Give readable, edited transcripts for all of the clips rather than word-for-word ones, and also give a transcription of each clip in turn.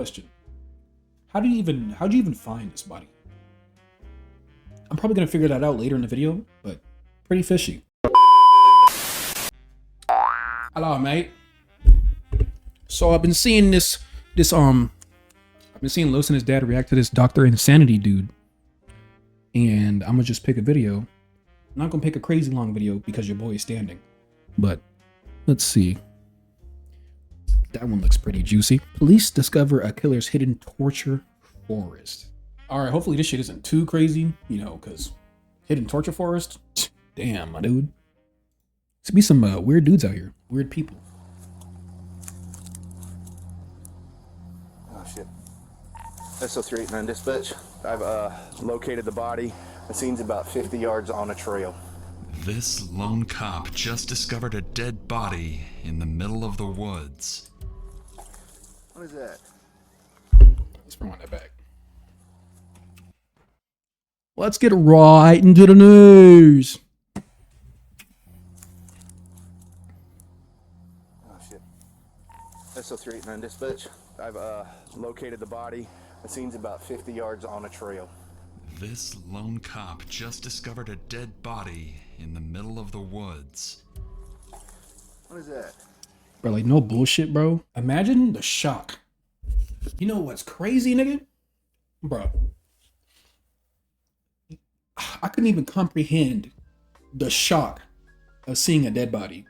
Question. How'd you even find this body? I'm probably gonna figure that out later in the video, but pretty fishy. Hello, mate. So I've been seeing I've been seeing Los and his dad react to this Dr. Insanity dude. And I'm gonna just pick a video. I'm not gonna pick a crazy long video because your boy is standing. But let's see. That one looks pretty juicy. Police discover a killer's hidden torture forest. All right, hopefully this shit isn't too crazy, because hidden torture forest? Damn, my dude. There's be some weird dudes out here. Weird people. Oh, shit. SO389 dispatch. I've located the body. The scene's about 50 yards on a trail. This lone cop just discovered a dead body in the middle of the woods. What is that? Let's rewind that back. Let's get right into the news. Oh, shit. SO389 dispatch. I've located the body. The scene's about 50 yards on a trail. This lone cop just discovered a dead body in the middle of the woods. What is that? Bro, like, no bullshit, bro. Imagine the shock. You know what's crazy, nigga? Bro. I couldn't even comprehend the shock of seeing a dead body,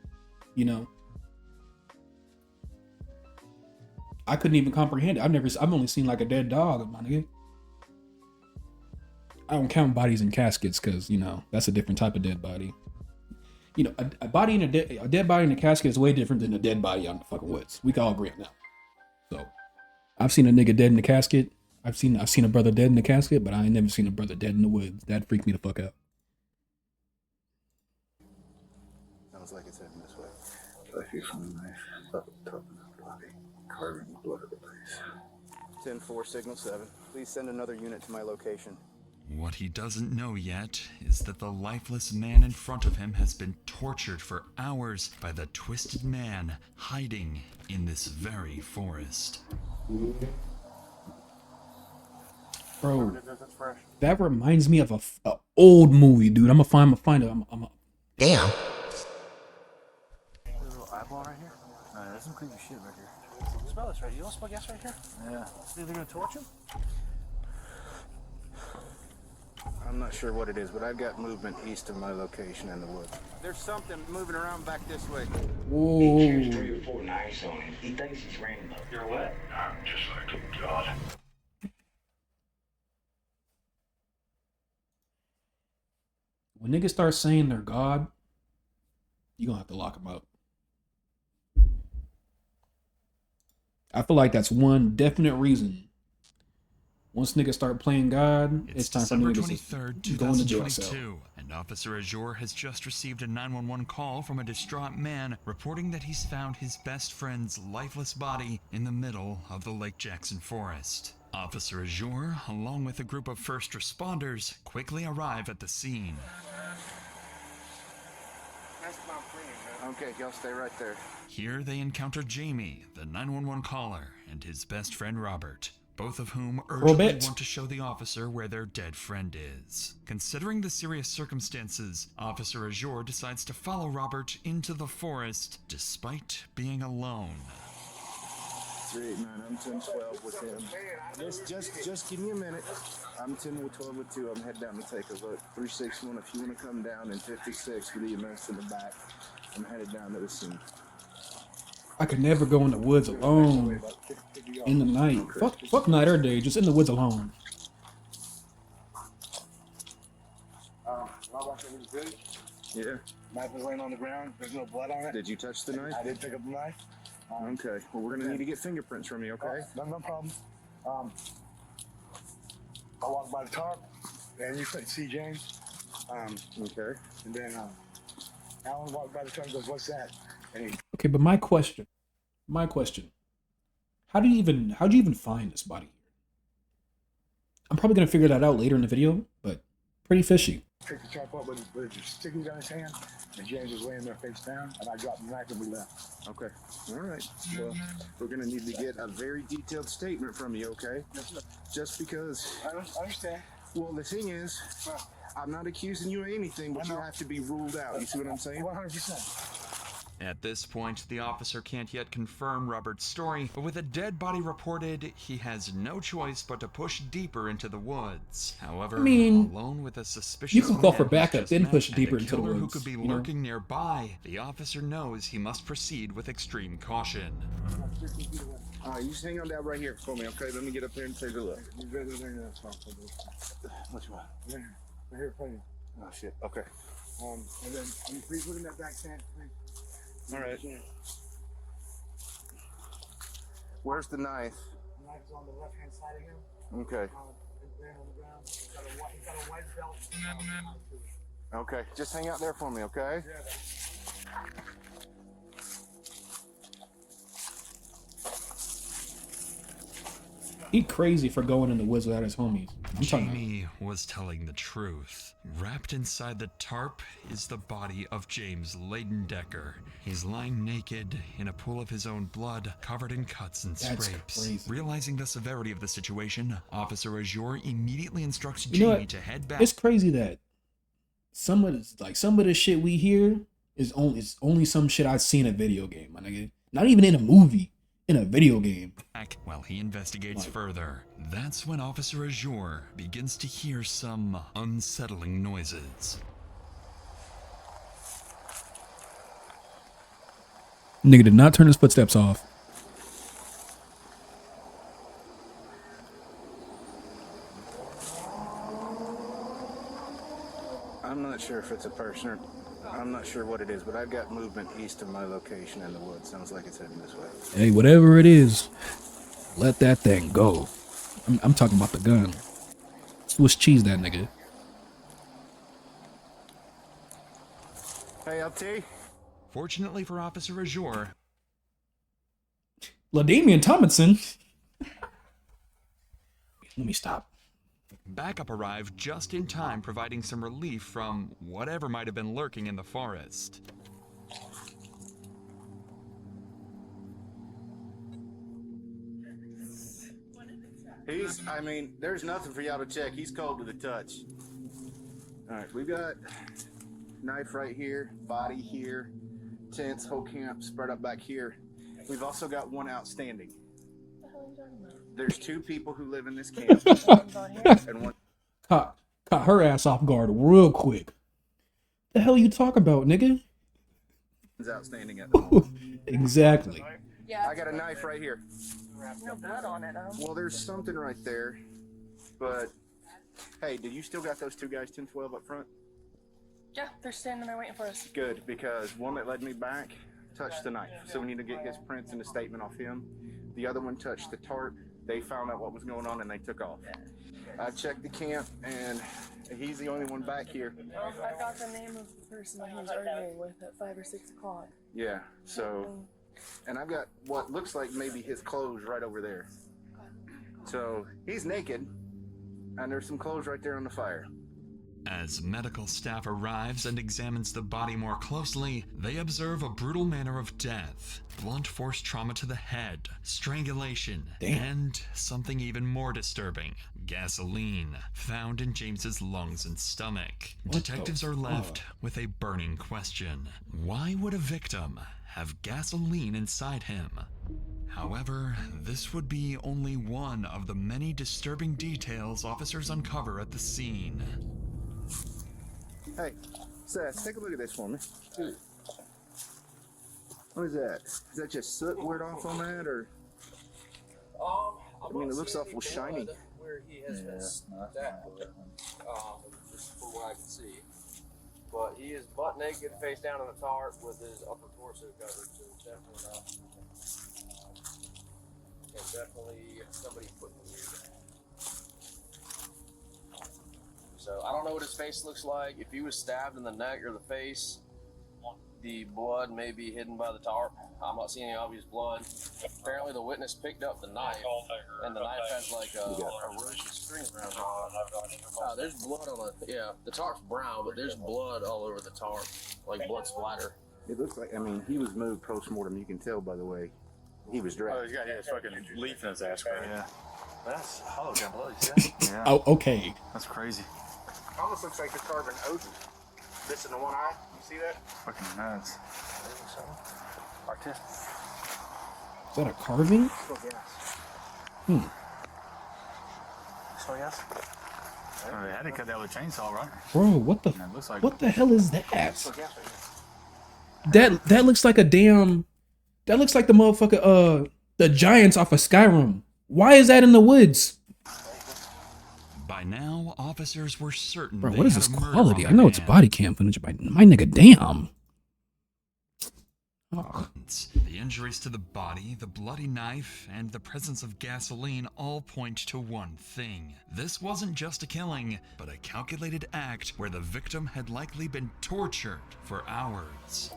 I couldn't even comprehend it. I've only seen like a dead dog, my nigga. I don't count bodies in caskets because, that's a different type of dead body. A body in a dead body in a casket is way different than a dead body out in the fucking woods. We can all agree on that. So, I've seen a nigga dead in the casket. I've seen a brother dead in the casket, but I ain't never seen a brother dead in the woods. That freaked me the fuck out. Sounds like it's heading this way. I feel something nice up top of the body, carving the blood of the place. 10-4, signal 7. Please send another unit to my location. What he doesn't know yet is that the lifeless man in front of him has been tortured for hours by the twisted man hiding in this very forest. Bro, that reminds me of a old movie, dude. I'm gonna find it. Damn. There's a little eyeball right here. There's some creepy shit right here. Smell this right? You don't smell gas right here? Yeah. Think they're gonna torch him? I'm not sure what it is, but I've got movement east of my location in the woods. There's something moving around back this way. Whoa. He carries 3 or 4 knives on him. He thinks he's random. You're what? I'm just like a god. When niggas start saying they're God, you gonna have to lock them up. I feel like that's one definite reason. Once niggas start playing God, it's time for December niggas 23rd, to go in the jail cell. 2022, and Officer Azure has just received a 911 call from a distraught man reporting that he's found his best friend's lifeless body in the middle of the Lake Jackson forest. Officer Azure, along with a group of first responders, quickly arrive at the scene. Okay, y'all stay right there. Here they encounter Jamie, the 911 caller, and his best friend Robert, both of whom urgently want to show the officer where their dead friend is. Considering the serious circumstances, Officer Azure decides to follow Robert into the forest despite being alone. 389, I'm 10-12 with him. Just give me a minute. I'm 10-12 with 2. I'm heading down to take a look. 361, if you want to come down, and 56 with EMS in the back. I'm headed down to the scene. I could never go in the woods alone in the night. Fuck night or day, just in the woods alone. Yeah. Knife was laying on the ground. There's no blood on it. Did you touch the knife? I did pick up the knife. Okay. Well, we're gonna need to get fingerprints from you, okay? No problem. I walked by the tarp, and you couldn't see James. Okay. And then Alan walked by the tarp and goes, "What's that?" And he Okay, but my question. How'd you even find this body? I'm probably gonna figure that out later in the video, but pretty fishy. picked the tarp up with his sticky gun in his hand, and James was laying there face down, and I dropped the knife and we left. Okay. All right. Well, we're gonna need to get a very detailed statement from you, okay? Just because. I understand. Well, the thing is, I'm not accusing you of anything, but you have to be ruled out. You see what I'm saying? 100%. At this point, the officer can't yet confirm Robert's story, but with a dead body reported, he has no choice but to push deeper into the woods. However, I mean, alone with a suspicious you can call man for he's backup, just then met push and deeper a into the killer who woods, could be you know? lurking nearby, the officer knows he must proceed with extreme caution. You just hang on down right here for me, okay? Let me get up there and take a look. You better than that talk for this. Which one? Right here, plenty. Oh, shit. Okay. And then, please look in that back stand, please. All right. Where's the knife? The knife is on the left-hand side of him. Okay. Laying on the ground. He's got a white belt. Okay. Just hang out there for me, okay? He crazy for going in the woods without his homies. I'm talking about. Jamie was telling the truth. Wrapped inside the tarp is the body of James Leidendecker. He's lying naked in a pool of his own blood, covered in cuts and That's scrapes. crazy. Realizing the severity of the situation, Officer Azure immediately instructs You know Jamie what? to head back. It's crazy that some of the shit we hear is only some shit I've seen in a video game, my nigga. Not even in a movie, in a video game. While he investigates further. That's when Officer Azure begins to hear some unsettling noises. Nigga did not turn his footsteps off. I'm not sure if it's a person or I'm not sure what it is, but I've got movement east of my location in the woods. Sounds like it's heading this way. Hey, whatever it is, let that thing go. I'm talking about the gun. Swiss cheese that nigga. Hey, LT. Fortunately for Officer Azure, LaDamian Tomlinson. Let me stop. backup arrived just in time, providing some relief from whatever might have been lurking in the forest. There's nothing for y'all to check. He's cold to the touch. All right, we got knife right here, body here, tents, whole camp spread up back here. We've also got one outstanding. There's 2 people who live in this camp, and one Caught her ass off guard real quick. The hell you talk about, nigga? is outstanding at the moment. Exactly. Yeah. I got a knife right here. No blood on it, Well, there's something right there, but hey, do you still got those 2 guys 10-12 up front? Yeah, they're standing there waiting for us. Good, because one that led me back touched the knife, so we need to get his prints and a statement off him. The other one touched the tarp. They found out what was going on and they took off. I checked the camp and he's the only one back here. I got the name of the person that he was arguing with at 5 or 6 o'clock. Yeah, so, and I've got what looks like maybe his clothes right over there. So he's naked and there's some clothes right there on the fire. As medical staff arrives and examines the body more closely, they observe a brutal manner of death, blunt force trauma to the head, strangulation, and something even more disturbing, gasoline, found in James's lungs and stomach. Detectives are left with a burning question. Why would a victim have gasoline inside him? However, this would be only one of the many disturbing details officers uncover at the scene. Hey, Seth, take a look at this for me. What is that? Is that just soot weared off on that, or? I mean, it looks awful shiny. Where he has been stabbed, just from what I can see. But he is butt naked, face down on the tarp with his upper torso covered, so definitely not. And definitely somebody put him here. So I don't know what his face looks like. If he was stabbed in the neck or the face, The blood may be hidden by the tarp. I'm not seeing any obvious blood. Apparently, the witness picked up the knife, and the knife has like a Russian string around it. There's blood on the the tarp's brown, but there's blood all over the tarp, like blood splatter. It looks like, I mean, he was moved post-mortem. You can tell by the way he was dressed. Oh, he's got his fucking leaf in his ass crack. Yeah. That's hollow gun blood, you see that? Yeah. Oh, okay. That's crazy. Almost looks like they're carving Odin. This in the one eye. You see that? Fucking nuts. Artistic. Is that a carving? Still gas. So yes. Oh, they had to cut that with a chainsaw, right? Bro, what the And it looks like what the hell is that? Still gas right here. That looks like a damn. That looks like the motherfucker. The giants off of Skyrim. Why is that in the woods? By now, officers were certain. Bro, they what is had this a murder quality? on I know their it's body cam footage, but my nigga, damn. Oh. The injuries to the body, the bloody knife, and the presence of gasoline all point to one thing. This wasn't just a killing, but a calculated act where the victim had likely been tortured for hours.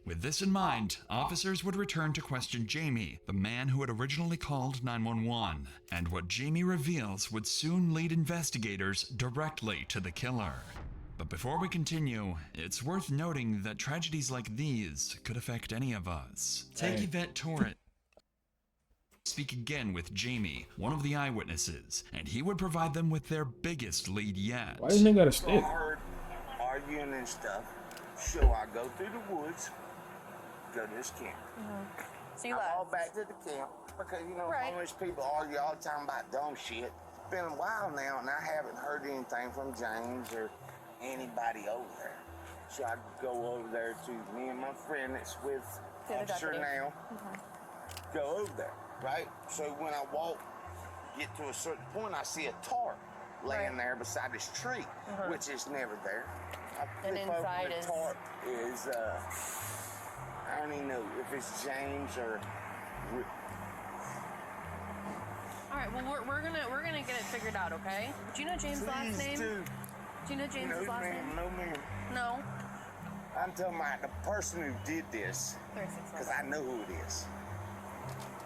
With this in mind, officers would return to question Jamie, the man who had originally called 911, and what Jamie reveals would soon lead investigators directly to the killer. But before we continue, it's worth noting that tragedies like these could affect any of us. Take Yvette Torres. Speak again with Jamie, one of the eyewitnesses, and he would provide them with their biggest lead yet. Why doesn't he got a So stick? I heard arguing and stuff. So I go through the woods, go to this camp. So you I left. walk back to the camp because, you know, Right. homeless people argue all the time about dumb shit. It's been a while now, and I haven't heard anything from James or anybody over there. So I go over there to me and my friend that's with The other Officer deputy. now. Go over there, right? So when I walk, get to a certain point, I see a tarp laying Right. there beside this tree, which is never there. I And flip over inside the is- tarp is I don't even know if it's James or. All right. Well, we're gonna get it figured out, okay? Do you know James' last Please name? do. Do you know James's No, last ma'am. name? No, ma'am. No. I'm talking about the person who did this, 36. because I know who it is.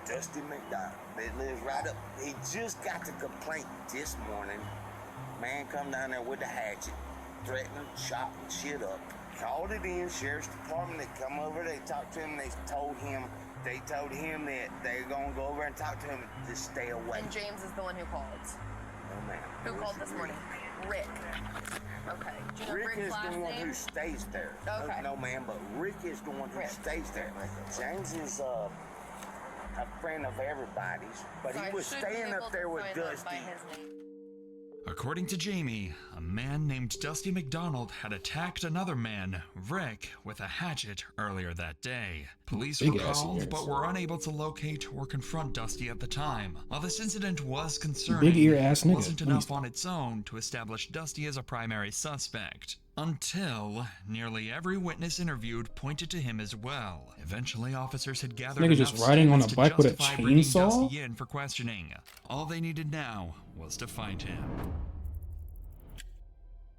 Dusty McDonald. That lives right up. He just got the complaint this morning. Man come down there with a hatchet, threatening, chopping shit up. Called it in, sheriff's department. They come over, they talked to him, they told him that they're gonna go over and talk to him to stay away. And James is the one who called. No, ma'am. Who It called was this morning? Rick. Okay. Do you know Rick Rick's is last the one name? who stays there. Okay. No, ma'am, but Rick is the one who Rick. stays there. James is a friend of everybody's, but So I he was should staying be able up there to with find out Dusty. by his name. According to Jamie, a man named Dusty McDonald had attacked another man, Rick, with a hatchet earlier that day. Police were Big ass called ears. but were unable to locate or confront Dusty at the time. While this incident was concerning, Big ear ass it nigga. wasn't Let me enough stop. on its own to establish Dusty as a primary suspect. Until nearly every witness interviewed pointed to him as well. Eventually, officers had gathered nigga enough just riding on a statements to bike with a justify bringing chainsaw? Dusty in for questioning. All they needed now was to find him.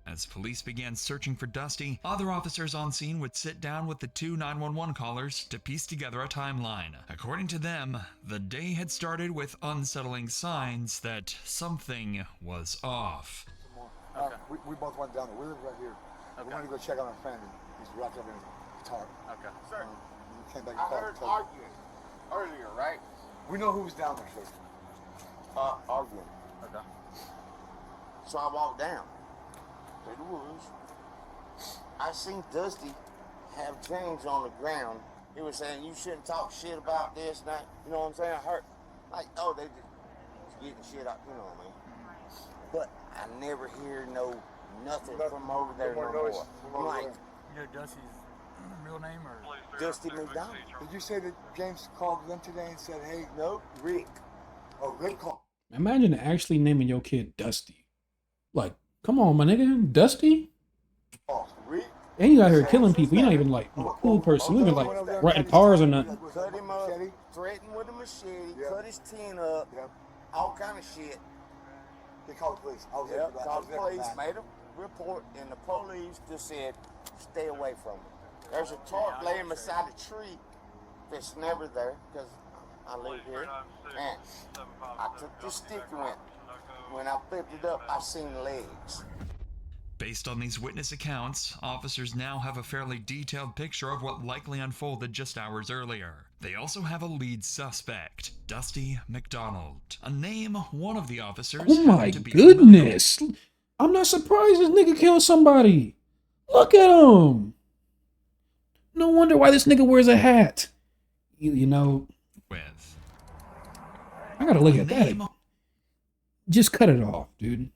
As police began searching for Dusty, other officers on scene would sit down with the two 911 callers to piece together a timeline. According to them, the day had started with unsettling signs that something was off. We both went down there. We live right here. We wanted to go check on our family. He's wrapped up in a tarp. Okay. Sir, We came back and I called heard and told arguing earlier, right? We know who was down there, sir. Arguing. Okay. So I walked down through the woods. I seen Dusty have James on the ground. He was saying, you shouldn't talk shit about this and that. You know what I'm saying? I heard, like, oh, they just getting shit up, you know what I mean? But I never hear nothing from over there no more. I'm like, You know Dusty's real name or? Dusty McDonald. Did you say that James called them today and said, hey, Nope, Rick. oh, Rick called? Imagine actually naming your kid Dusty. Like, come on, my nigga, Dusty? Oh, Rick? And you out here killing people. You're not even like a cool person. You even like riding cars or nothing. Cut him up, Machete? threatened with a machete, Yeah. cut his tin up, Yep. all kind of shit. He called the police. I was there Yep, for that. I called was the there for police, that. made him report, and the police just said, stay away from it. There's a tarp laying beside a tree that's never there, because I live here, and I took this stick and went. When I flipped it up, I seen legs. Based on these witness accounts, officers now have a fairly detailed picture of what likely unfolded just hours earlier. They also have a lead suspect, Dusty McDonald, a name one of the officers Oh my happened to be familiar goodness. I'm not surprised this nigga killed somebody. Look at him. No wonder why this nigga wears a hat. You know, with. I gotta look at that. Just cut it off, dude.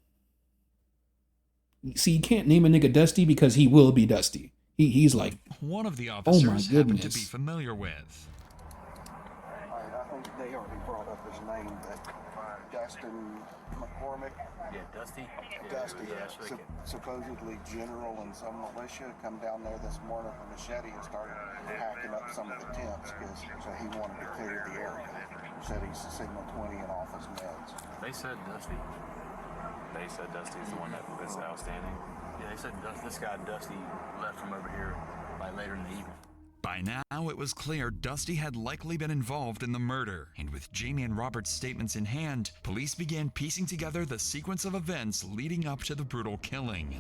See, you can't name a nigga Dusty because he will be Dusty. He's like One of the oh officers my happened to goodness. be familiar with. I think they already brought up his name, but Dustin McCormick. Yeah, Dusty. Dusty, Yeah, that's wicked. supposedly general and some militia come down there this morning with a machete and started hacking up some of the tents so he wanted to clear the area. Said he's a Signal 20 and off his meds. They said Dusty. They said Dusty's the one that's outstanding. Yeah, they said this guy Dusty left from over here by later in the evening. By now, it was clear Dusty had likely been involved in the murder, and with Jamie and Robert's statements in hand, police began piecing together the sequence of events leading up to the brutal killing.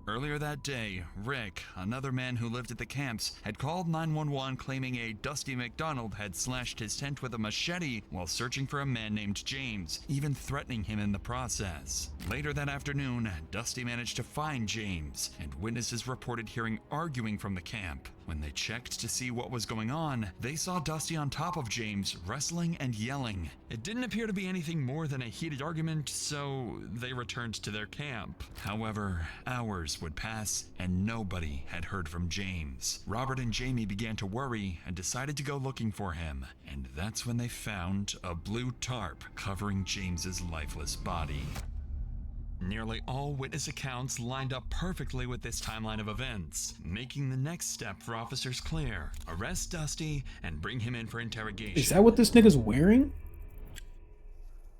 Earlier that day, Rick, another man who lived at the camps, had called 911 claiming a Dusty McDonald had slashed his tent with a machete while searching for a man named James, even threatening him in the process. Later that afternoon, Dusty managed to find James, and witnesses reported hearing arguing from the camp. When they checked to see what was going on, they saw Dusty on top of James, wrestling and yelling. It didn't appear to be anything more than a heated argument, so they returned to their camp. However, hours would pass, and nobody had heard from James. Robert and Jamie began to worry and decided to go looking for him, and that's when they found a blue tarp covering James's lifeless body. Nearly all witness accounts lined up perfectly with this timeline of events, making the next step for officers clear: arrest Dusty and bring him in for interrogation. Is that what this nigga's wearing?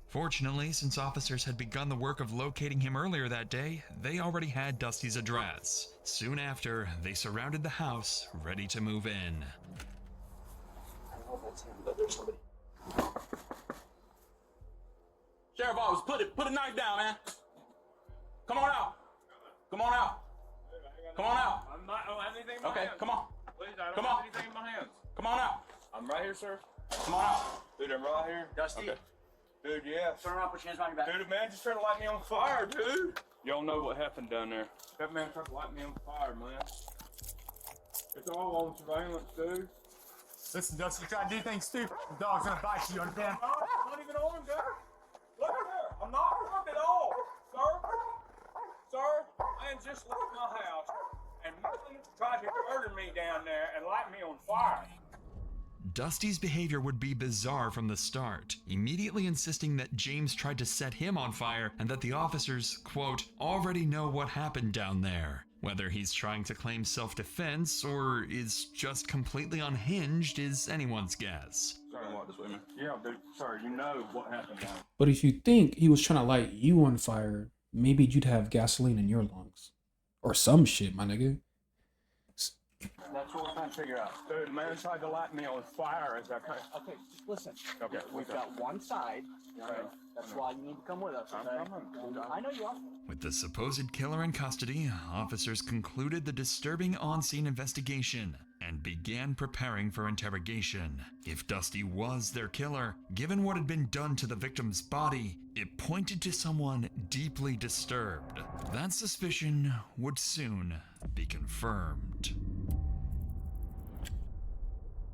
Fortunately, since officers had begun the work of locating him earlier that day, they already had Dusty's address. Soon after, they surrounded the house, ready to move in. Sheriff Office, put a knife down, man. Come on out. Come on out. Come on out. I don't have anything in my Okay, hands. come on. Please, I don't Come have on. anything in my hands. Come on out. I'm right here, sir. Come on out. Dude, I'm right here. Dusty, Okay. Dude, yeah. turn around, put your hands behind your back. Dude, man just tried to light me on fire, dude. Y'all know what happened down there. That man tried to light me on fire, man. It's all on surveillance, dude. Listen, Dusty, you try to do things stupid, the dog's gonna bite you, understand? No, I'm not even on, dude. Look at there. I'm not armed at all, sir. Sir, I just left my house and nothing tried to murder me down there and light me on fire. Dusty's behavior would be bizarre from the start, immediately insisting that James tried to set him on fire and that the officers, quote, already know what happened down there. Whether he's trying to claim self-defense or is just completely unhinged is anyone's guess. Sorry, walk this way, man. Yeah, dude. Sorry, you know what happened down. But if you think he was trying to light you on fire, maybe you'd have gasoline in your lungs. Or some shit, my nigga. That's what we're trying to figure out. Dude, man tried to light me on fire as I came. Okay, just listen. Okay, We've got one side. Right. That's why you need to come with us, okay? I know you are. With the supposed killer in custody, officers concluded the disturbing on-scene investigation and began preparing for interrogation. If Dusty was their killer, given what had been done to the victim's body, it pointed to someone deeply disturbed. That suspicion would soon be confirmed.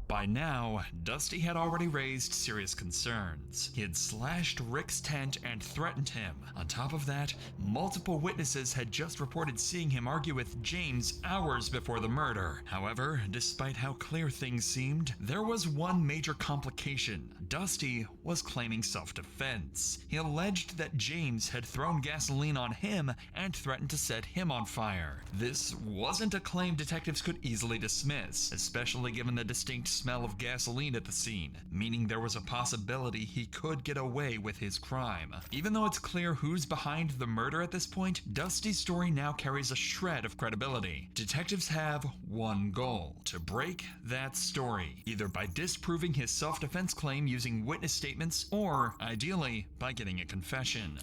By now, Dusty had already raised serious concerns. He had slashed Rick's tent and threatened him. On top of that, multiple witnesses had just reported seeing him argue with James hours before the murder. However, despite how clear things seemed, there was one major complication. Dusty was claiming self-defense. He alleged that James had thrown gasoline on him and threatened to set him on fire. This wasn't a claim detectives could easily dismiss, especially given the distinct smell of gasoline at the scene, meaning there was a possibility he could get away with his crime. Even though it's clear who's behind the murder at this point, Dusty's story now carries a shred of credibility. Detectives have one goal: to break that story, either by disproving his self-defense claim using witness statements, or, ideally, by getting a confession.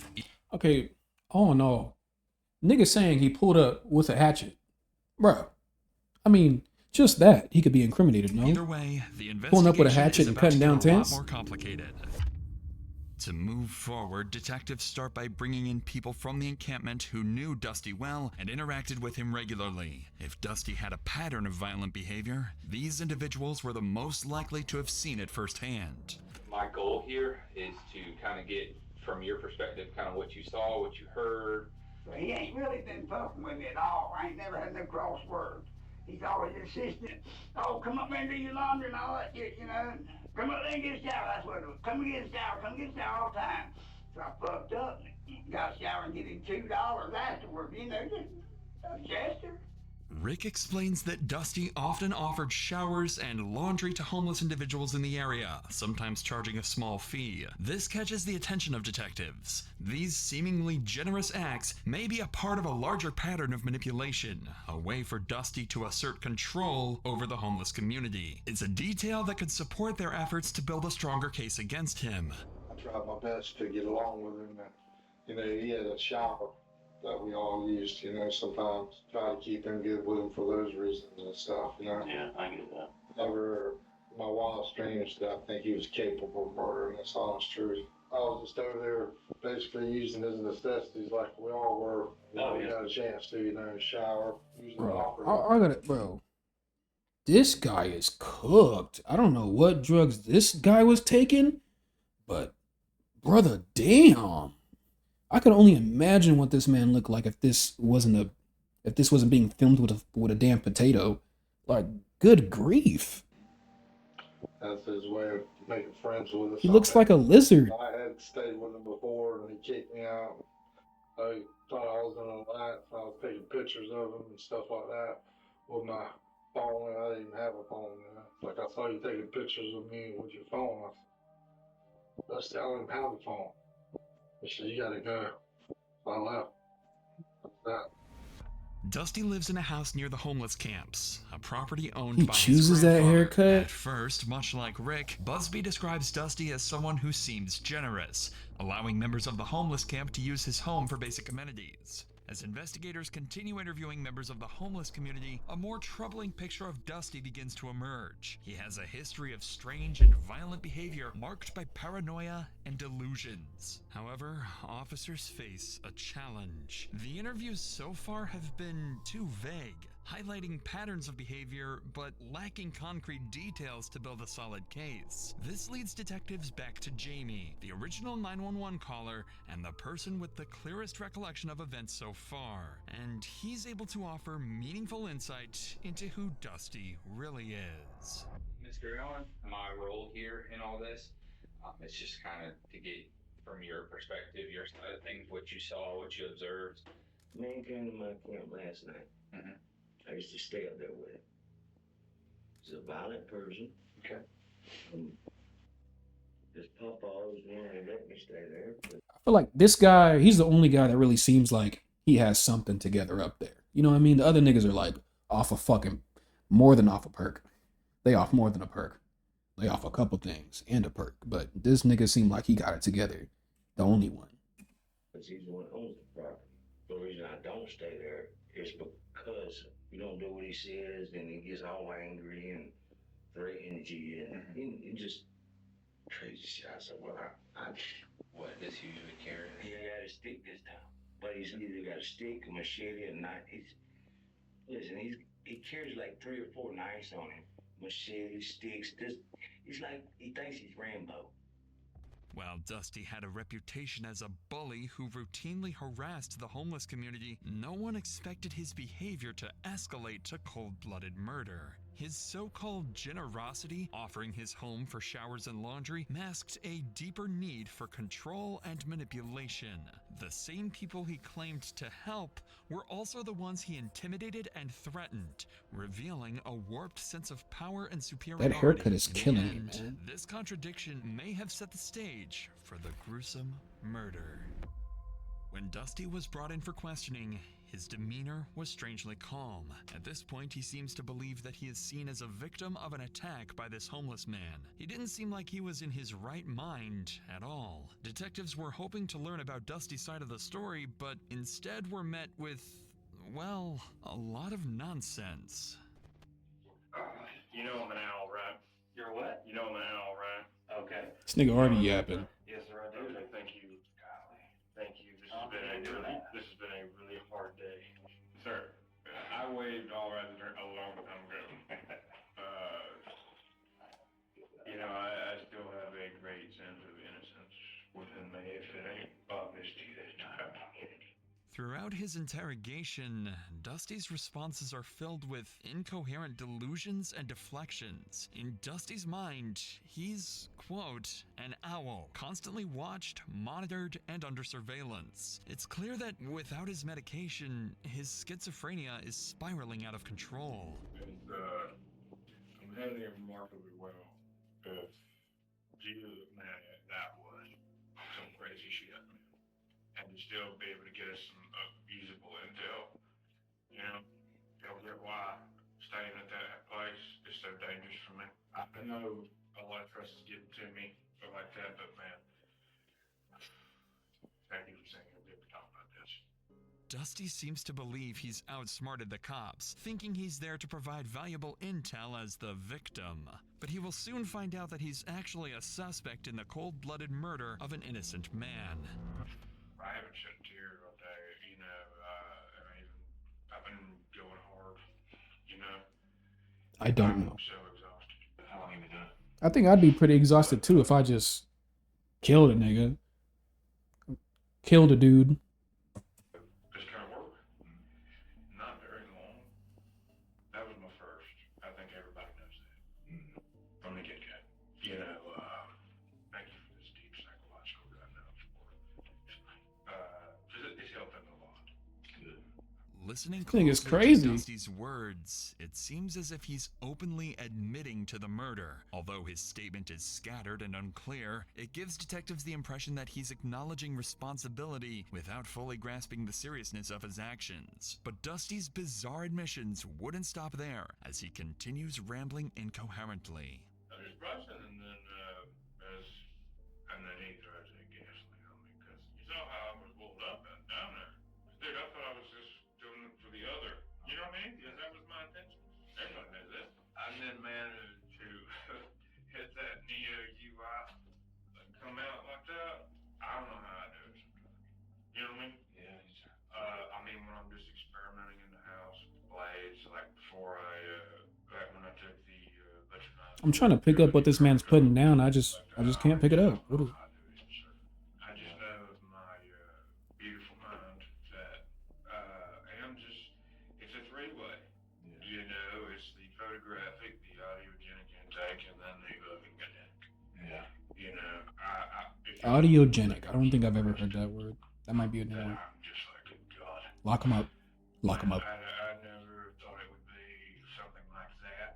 Okay, all in all, nigga saying he pulled up with a hatchet. Bruh. I mean, just that, he could be incriminated, no? Either way, the pulling up with a investigation hatchet is and about cutting to down get a lot tents? more complicated. To move forward, detectives start by bringing in people from the encampment who knew Dusty well and interacted with him regularly. If Dusty had a pattern of violent behavior, these individuals were the most likely to have seen it firsthand. My goal here is to kind of get, from your perspective, kind of what you saw, what you heard. So he ain't really been fucking with me at all. I ain't never had no cross words. He's always insistent, oh, come up there and do your laundry and all that shit, you know. Come up there and get a shower. That's what it was. Come and get a shower. Come get a shower all the time. So I fucked up and got a shower and get him $2 afterwards, you know, just a gesture. Rick explains that Dusty often offered showers and laundry to homeless individuals in the area, sometimes charging a small fee. This catches the attention of detectives. These seemingly generous acts may be a part of a larger pattern of manipulation, a way for Dusty to assert control over the homeless community. It's a detail that could support their efforts to build a stronger case against him. I tried my best to get along with him. You know, he had a shower that we all used, you know, sometimes try to keep him good with him for those reasons and stuff, you know. Yeah, I get that. Never, my wildest dreams that I think he was capable of murder, and that's honest truth. I was just over there basically using his necessities like we all were. You know, we got a chance to, you know, shower, use the locker. I got it, bro. This guy is cooked. I don't know what drugs this guy was taking, but brother, damn. I could only imagine what this man looked like if this wasn't being filmed with a damn potato. Like, good grief. That's his way of making friends with us. He looks like a lizard. I had stayed with him before and he kicked me out. I thought I was in a light, so I was taking pictures of him and stuff like that with my phone, and I didn't even have a phone, you know. Like, I saw you taking pictures of me with your phone. I said, I don't even have a phone. He said, you gotta go. I left. That's that. Dusty lives in a house near the homeless camps, a property owned He by chooses his that grandfather. haircut. At first, much like Rick, Busby describes Dusty as someone who seems generous, allowing members of the homeless camp to use his home for basic amenities. As investigators continue interviewing members of the homeless community, a more troubling picture of Dusty begins to emerge. He has a history of strange and violent behavior marked by paranoia and delusions. However, officers face a challenge. The interviews so far have been too vague, highlighting patterns of behavior but lacking concrete details to build a solid case. This leads detectives back to Jamie, the original 911 caller and the person with the clearest recollection of events so far, and he's able to offer meaningful insight into who Dusty really is. Mr. Allen, my role here in all this, it's just kind of to get from your perspective, your side of things, what you saw, what you observed. Man came to my camp last night. Mm-hmm. I used to stay up there with him. He's a violent person. Okay. This Papa always wanted to let me stay there. But I feel like this guy, he's the only guy that really seems like he has something together up there. You know what I mean? The other niggas are like off a fucking, more than off a perk. They off more than a perk. They off a couple things and a perk. But this nigga seemed like he got it together. The only one. because he's the one that owns the property. The reason I don't stay there is because you don't do what he says, then he gets all angry and threatens you, and he just crazy shit. I said, well, What does he usually carry? he got a stick this time, but he's either got a stick, a machete, or knife. He carries like 3 or 4 knives on him, machete, sticks. He's like, he thinks he's Rambo. While Dusty had a reputation as a bully who routinely harassed the homeless community, no one expected his behavior to escalate to cold-blooded murder. His so-called generosity, offering his home for showers and laundry, masked a deeper need for control and manipulation. The same people he claimed to help were also the ones he intimidated and threatened, revealing a warped sense of power and superiority. That haircut is In the killing me, end, man. This contradiction may have set the stage for the gruesome murder. When Dusty was brought in for questioning, his demeanor was strangely calm. At this point, he seems to believe that he is seen as a victim of an attack by this homeless man. He didn't seem like he was in his right mind at all. Detectives were hoping to learn about Dusty's side of the story, but instead were met with, well, a lot of nonsense. You know I'm an owl, right? You're what? You know I'm an owl, right? Okay. This nigga already yapping. Yes, sir, I do. Okay, thank you. Thank you. This has been a really hard day. Sir, I waived all rights a long time ago. I still have a great sense of innocence within me if it ain't obvious to you this time. Throughout his interrogation, Dusty's responses are filled with incoherent delusions and deflections. In Dusty's mind, he's, quote, an owl, constantly watched, monitored, and under surveillance. It's clear that without his medication, his schizophrenia is spiraling out of control. And, I'm handling it remarkably well. If Jesus, man, that was some crazy shit, man. And to still be able to get us some usable intel, you'll get why staying at that place is so dangerous for me. I know a lot of trust is getting to me like that, but man, thank you for saying you'll be able to talk about this. Dusty seems to believe he's outsmarted the cops, thinking he's there to provide valuable intel as the victim. But he will soon find out that he's actually a suspect in the cold-blooded murder of an innocent man. I haven't shed a tear all day, I've been going hard, I don't know. I'm so exhausted. How long have you been doing it? I think I'd be pretty exhausted too if I just killed a nigga. Killed a dude. This kind of work? Not very long. That was my first. I think everybody knows that. From the get-go. Thank you for this deep psychological diagnosis. It's helping a lot. Good. Listening This nigga's closely crazy. to Dusty's words, it seems as if he's openly admitting to the murder. Although his statement is scattered and unclear, it gives detectives the impression that he's acknowledging responsibility without fully grasping the seriousness of his actions. But Dusty's bizarre admissions wouldn't stop there, as he continues rambling incoherently. I was brushing and then he tried to gasoline on me because you saw how I was rolled up and down there. Dude, I thought I was just doing it for the other. You know what I mean? Because that was my intention. Everybody knows that. I then managed to hit that Neo UI and come out like that. I don't know how I do it sometimes. You know what I mean? Yeah. When I'm just experimenting in the house with blades, like before when I took the I'm trying to pick up what this man's putting down. I just can't pick it up. What is... I just know with my beautiful mind that it's a three-way. It's the photographic, the audiogenic intake, and then the lovingenic. Yeah. Audiogenic. I don't think I've ever heard that word. That might be a new one. I'm just like a god. Lock him up. Lock him up. I never thought it would be something like that,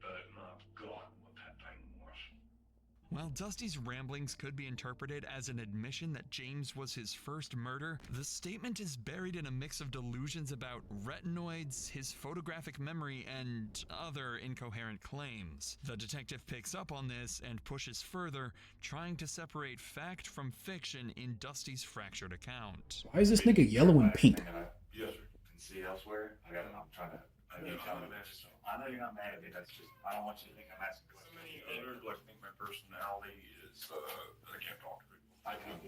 but my God, what that thing was. While Dusty's ramblings could be interpreted as an admission that James was his first murder, the statement is buried in a mix of delusions about retinoids, his photographic memory, and other incoherent claims. The detective picks up on this and pushes further, trying to separate fact from fiction in Dusty's fractured account. Why is this nigga yellow and pink? Yes, sir. Can see elsewhere. I'm trying to. I know you're not mad at me. That's just. I don't want you to think I'm asking questions. Others like think my personality is I can't talk to people. I can.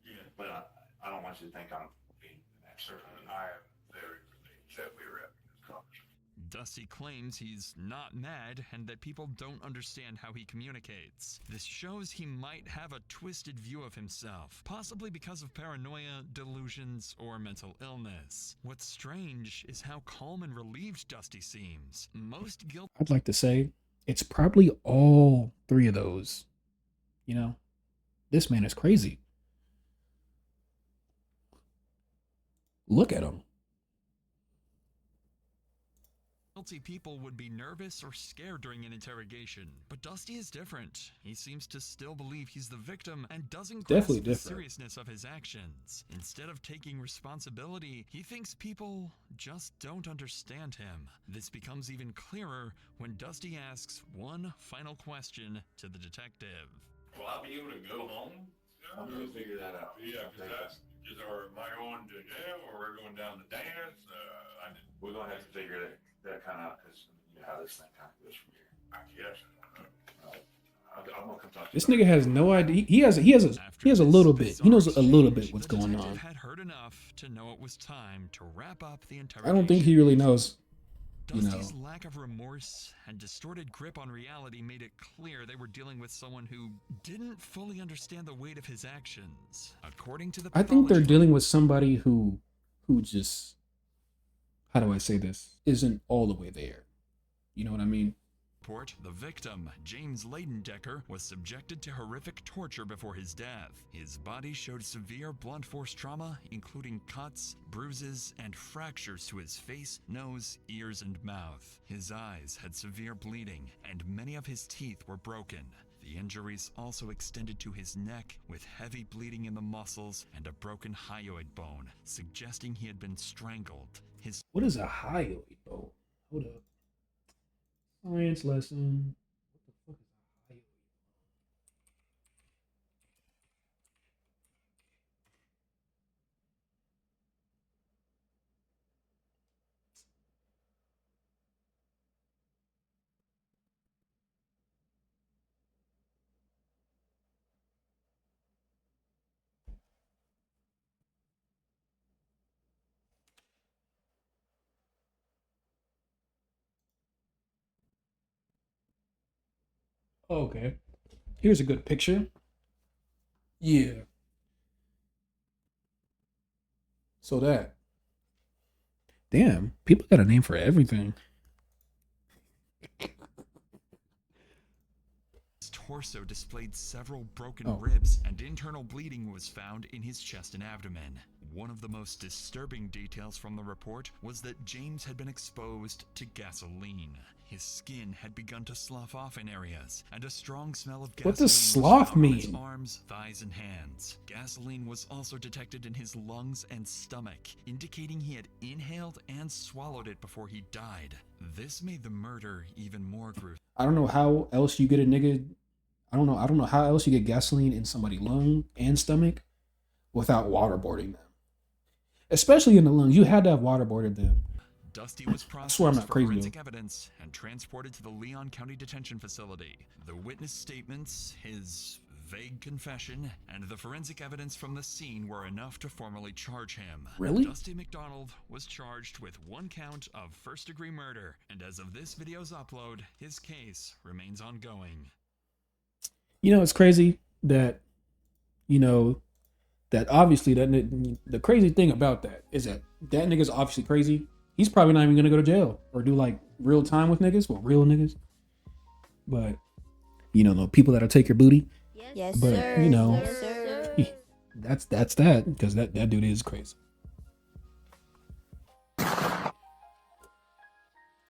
Yeah. But I don't want you to think I'm being an absurd. I am very relieved that we were having this conversation. Dusty claims he's not mad and that people don't understand how he communicates. This shows he might have a twisted view of himself, possibly because of paranoia, delusions, or mental illness. What's strange is how calm and relieved Dusty seems. Most guilty. I'd like to say it's probably all three of those. You know, this man is crazy. Look at him. Guilty people would be nervous or scared during an interrogation, but Dusty is different. He seems to still believe he's the victim and doesn't grasp the seriousness of his actions. Instead of taking responsibility, he thinks people just don't understand him. This becomes even clearer when Dusty asks one final question to the detective. Will I be able to go home? I'm gonna figure that out. Yeah, because am I going to jail or we're going down to dance? We're gonna have to figure that kind of out because you know how this thing kind of goes from here. I guess. I'm gonna come talk to This nigga has no idea. He has a little bit. He knows a little bit what's going on. Had heard enough to know it was time to wrap up the I interrogation. don't think he really knows. You know, Dusty's lack of remorse and distorted grip on reality made it clear they were dealing with someone who didn't fully understand the weight of his actions. According to the I think they're dealing with somebody who just, how do I say this, isn't all the way there. You know what I mean? report, the victim, James Leidendecker, was subjected to horrific torture before his death. His body showed severe blunt force trauma, including cuts, bruises, and fractures to his face, nose, ears, and mouth. His eyes had severe bleeding, and many of his teeth were broken. The injuries also extended to his neck, with heavy bleeding in the muscles and a broken hyoid bone, suggesting he had been strangled. What is a hyoid bone? Hold up. Science lesson. What the fuck is a hyoid? Okay. Here's a good picture. Yeah. So that. Damn, people got a name for everything. His torso displayed several broken ribs, and internal bleeding was found in his chest and abdomen. One of the most disturbing details from the report was that James had been exposed to gasoline. His skin had begun to slough off in areas, and a strong smell of gasoline What does was slough found on his mean? arms, thighs, and hands. Gasoline was also detected in his lungs and stomach, indicating he had inhaled and swallowed it before he died. This made the murder even more gruesome. I don't know how else you get a nigga. I don't know how else you get gasoline in somebody's lung and stomach without waterboarding them. Especially in the lungs. You had to have waterboarded them. Dusty was I swear I'm processed not for crazy, forensic though. evidence and transported to the Leon County Detention Facility. The witness statements, his vague confession, and the forensic evidence from the scene were enough to formally charge him. Really? Dusty McDonald was charged with 1 count of first-degree murder, and as of this video's upload, his case remains ongoing. You know, it's crazy that, that obviously the crazy thing about that is that nigga's obviously crazy. He's probably not even gonna go to jail or do like real time with niggas, well, real niggas. But the people that'll take your booty. Yes, But sir. Yes, sir. that's that because that dude is crazy.